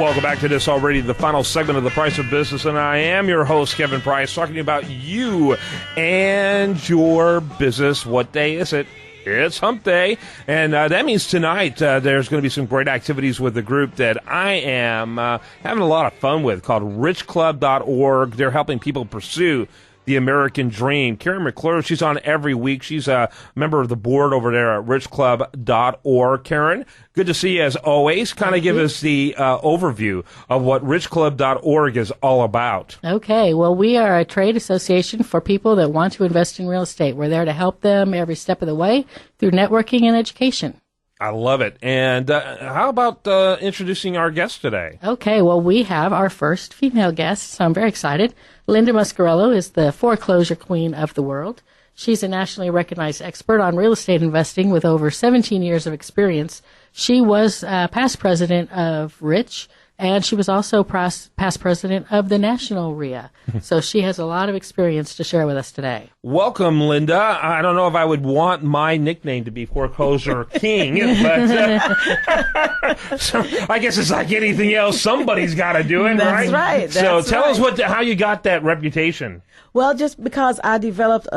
Welcome back to this already the final segment of The Price of Business, and I am your host, Kevin Price, talking about you and your business. What day is it? It's Hump Day, and that means tonight there's going to be some great activities with the group that I am having a lot of fun with called richclub.org. They're helping people pursue the American dream. Karen McClure, she's on every week. She's a member of the board over there at richclub.org. Karen, good to see you as always. Kind of give us the overview of what richclub.org is all about. Okay. Well, we are a trade association for people that want to invest in real estate. We're there to help them every step of the way through networking and education. I love it. And how about introducing our guest today? Okay, well, we have our first female guest, so I'm very excited. Linda Muscarello is the foreclosure queen of the world. She's a nationally recognized expert on real estate investing with over 17 years of experience. She was past president of Rich, and she was also past president of the National RIA. So she has a lot of experience to share with us today. Welcome, Linda. I don't know if I would want my nickname to be Foreclosure King, but so I guess it's like anything else. Somebody's got to do it, That's right. So tell us how you got that reputation. Well, just because I developed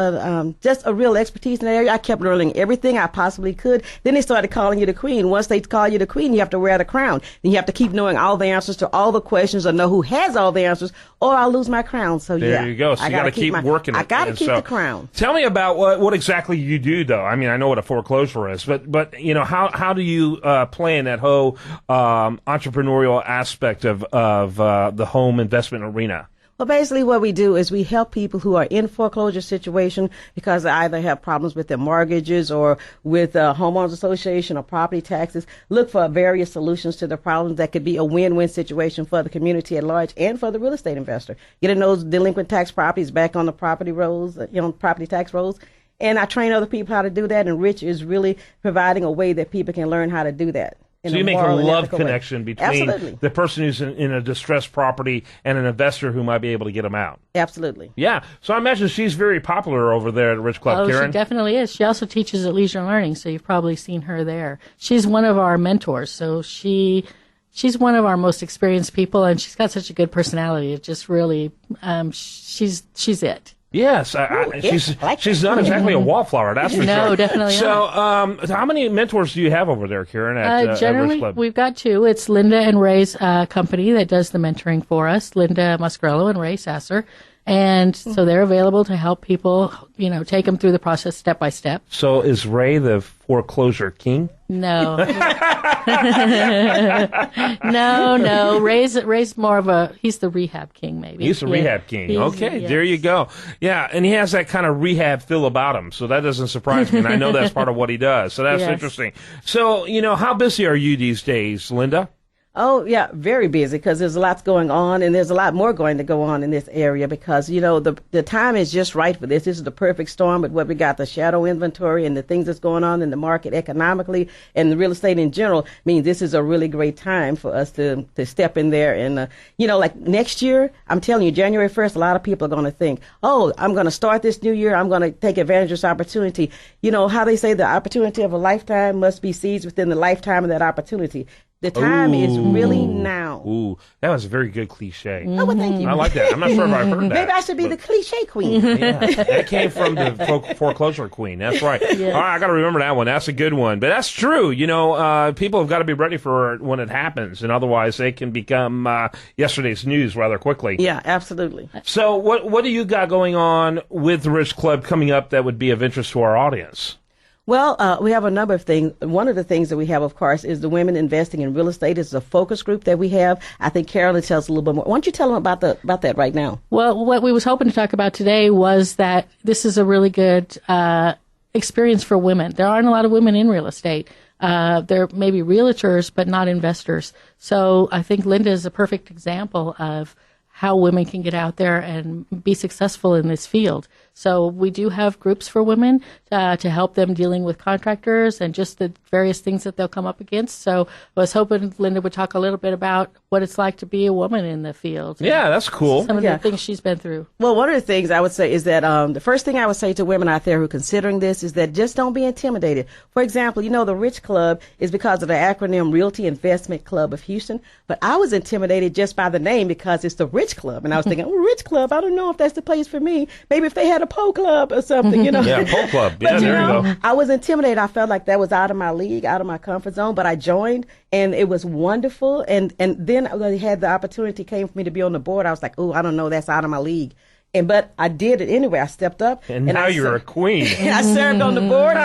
just a real expertise in the area, I kept learning everything I possibly could. Then they started calling you the queen. Once they call you the queen, you have to wear the crown. Then you have to keep knowing all the answers to all the questions or know who has all the answers, or I'll lose my crown. So there you go. So you got to keep working it. I got to keep the crown. Tell me about what exactly you do, though. I mean, I know what a foreclosure is, but you know, how do you play in that whole entrepreneurial aspect of the home investment arena? Well, basically what we do is we help people who are in foreclosure situation because they either have problems with their mortgages or with homeowners association or property taxes, look for various solutions to the problems that could be a win-win situation for the community at large and for the real estate investor. Getting those delinquent tax properties back on the property rolls, property tax rolls. And I train other people how to do that, and Rich is really providing a way that people can learn how to do that. So you make a love connection between Absolutely. the person who's in a distressed property and an investor who might be able to get them out. Absolutely. Yeah. So I imagine she's very popular over there at Rich Club, Karen. She definitely is. She also teaches at Leisure Learning, so you've probably seen her there. She's one of our mentors, so she's one of our most experienced people, and she's got such a good personality. It just really, she's it. Yes, she's not exactly a wallflower, that's for sure. No, definitely not. So how many mentors do you have over there, Karen, at generally, Rich Club? We've got two. It's Linda and Ray's company that does the mentoring for us, Linda Muscarello and Ray Sasser. And so they're available to help people, take them through the process step by step. So is Ray the foreclosure king? No. No. Ray's more he's the rehab king, maybe. He's the rehab king. Okay, yes. There you go. Yeah, and he has that kind of rehab feel about him, so that doesn't surprise me. And I know that's part of what he does, so that's interesting. So, how busy are you these days, Linda? Oh, yeah, very busy because there's lots going on, and there's a lot more going to go on in this area because, the time is just right for this. This is the perfect storm with what we got, the shadow inventory and the things that's going on in the market economically and the real estate in general means this is a really great time for us to step in there. And, like next year, I'm telling you, January 1st, a lot of people are going to think, oh, I'm going to start this new year. I'm going to take advantage of this opportunity. You know how they say the opportunity of a lifetime must be seized within the lifetime of that opportunity. The time is really now. Ooh, that was a very good cliche. Oh, well, thank you. I like that. I'm not sure if I've heard that. Maybe I should be the cliche queen. Yeah, that came from the foreclosure queen. That's right. Yeah. All right, I got to remember that one. That's a good one. But that's true. People have got to be ready for it when it happens, and otherwise they can become yesterday's news rather quickly. Yeah, absolutely. So what do you got going on with the Rich Club coming up that would be of interest to our audience? Well, we have a number of things. One of the things that we have, of course, is the Women Investing in Real Estate. It's a focus group that we have. I think Carolyn tells us a little bit more. Why don't you tell them about that right now? Well, what we was hoping to talk about today was that this is a really good experience for women. There aren't a lot of women in real estate. They're maybe realtors, but not investors. So I think Linda is a perfect example of how women can get out there and be successful in this field. So we do have groups for women to help them dealing with contractors and just the various things that they'll come up against. So I was hoping Linda would talk a little bit about what it's like to be a woman in the field. Yeah, that's cool. Some of the things she's been through. Well, one of the things I would say is that the first thing I would say to women out there who are considering this is that just don't be intimidated. For example, the Rich Club is because of the acronym Realty Investment Club of Houston, but I was intimidated just by the name because it's the Rich Club. And I was thinking, Rich Club, I don't know if that's the place for me. Maybe if they had a Pole Club or something, Yeah, Pole Club. Yeah, but, there you go. I was intimidated. I felt like that was out of my league, out of my comfort zone, but I joined and it was wonderful. And then I had the opportunity came for me to be on the board. I was like, oh, I don't know, that's out of my league. But I did it anyway. I stepped up. And now you're a queen. I served on the board.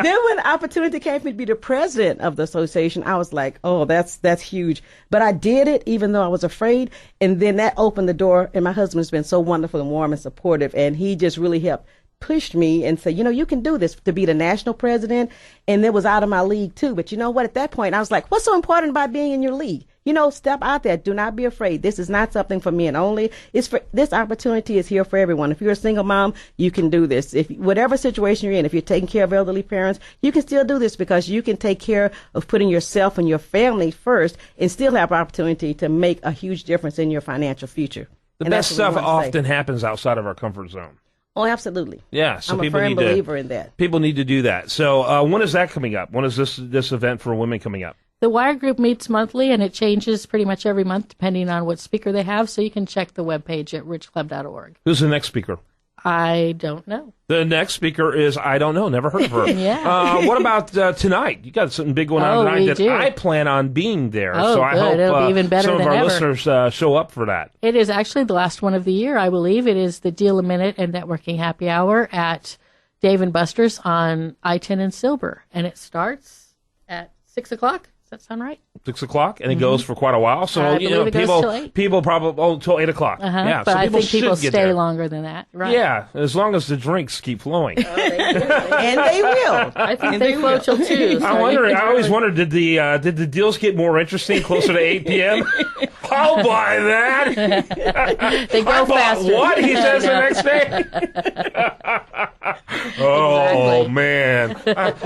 Then when the opportunity came for me to be the president of the association, I was like, oh, that's huge. But I did it even though I was afraid. And then that opened the door. And my husband's been so wonderful and warm and supportive. And he just really helped pushed me and said, you can do this, to be the national president. And it was out of my league too. But you know what? At that point, I was like, what's so important about being in your league? Step out there. Do not be afraid. This is not something for men only. This opportunity is here for everyone. If you're a single mom, you can do this. If whatever situation you're in, if you're taking care of elderly parents, you can still do this because you can take care of putting yourself and your family first and still have opportunity to make a huge difference in your financial future. The best stuff often happens outside of our comfort zone. Oh, absolutely. Yeah, so I'm a people firm need believer in that. People need to do that. So when is that coming up? When is this event for women coming up? The Wire Group meets monthly, and it changes pretty much every month depending on what speaker they have, so you can check the webpage at richclub.org. Who's the next speaker? I don't know. The next speaker is, I don't know, never heard of her. Yeah. What about tonight? You got something big going on tonight that do. I plan on being there. Oh, so I good. hope It'll be even better some of than our ever. listeners show up for that. It is actually the last one of the year, I believe. It is the Deal a Minute and Networking Happy Hour at Dave & Buster's on I-10 and Silver. And it starts at 6 o'clock. Does that sound right? 6 o'clock, and it goes for quite a while. So I believe it goes till 8. people probably till 8 o'clock. Yeah, but so I think people should get stay there. longer than that. Right? Yeah, as long as the drinks keep flowing. And they will. I think they flow till 2. So I always wondered, did the deals get more interesting closer to 8 p.m.? I'll buy that. they go I bought faster. what? He says the next day. Oh, Exactly. man.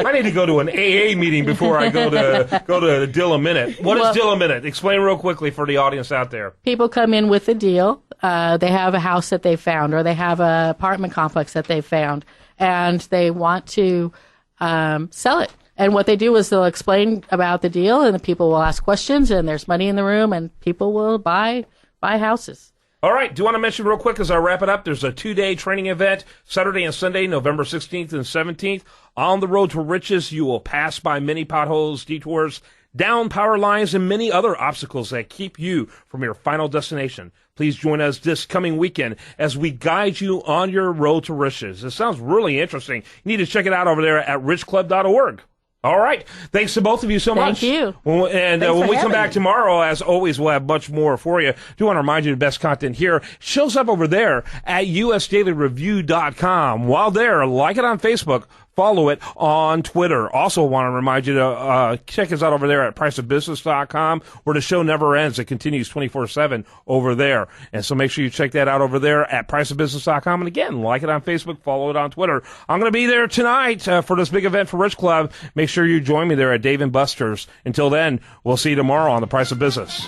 I need to go to an AA meeting before I go to Dill a Minute. What is Dill a Minute? Explain real quickly for the audience out there. People come in with a deal. They have a house that they found, or they have an apartment complex that they found, and they want to sell it. And what they do is they'll explain about the deal, and the people will ask questions, and there's money in the room, and people will buy houses. All right. Do you want to mention real quick as I wrap it up? There's a 2-day training event, Saturday and Sunday, November 16th and 17th. On the road to riches, you will pass by many potholes, detours, down power lines, and many other obstacles that keep you from your final destination. Please join us this coming weekend as we guide you on your road to riches. It sounds really interesting. You need to check it out over there at richclub.org. All right. Thanks to both of you so much. Thank you. And when we come back tomorrow, as always, we'll have much more for you. Do want to remind you the best content here shows up over there at usdailyreview.com. While there, like it on Facebook, follow it on Twitter. Also want to remind you to check us out over there at priceofbusiness.com, where the show never ends. It continues 24/7 over there. And so make sure you check that out over there at priceofbusiness.com. And again, like it on Facebook, follow it on Twitter. I'm going to be there tonight for this big event for Rich Club. Make sure you join me there at Dave & Buster's. Until then, we'll see you tomorrow on The Price of Business.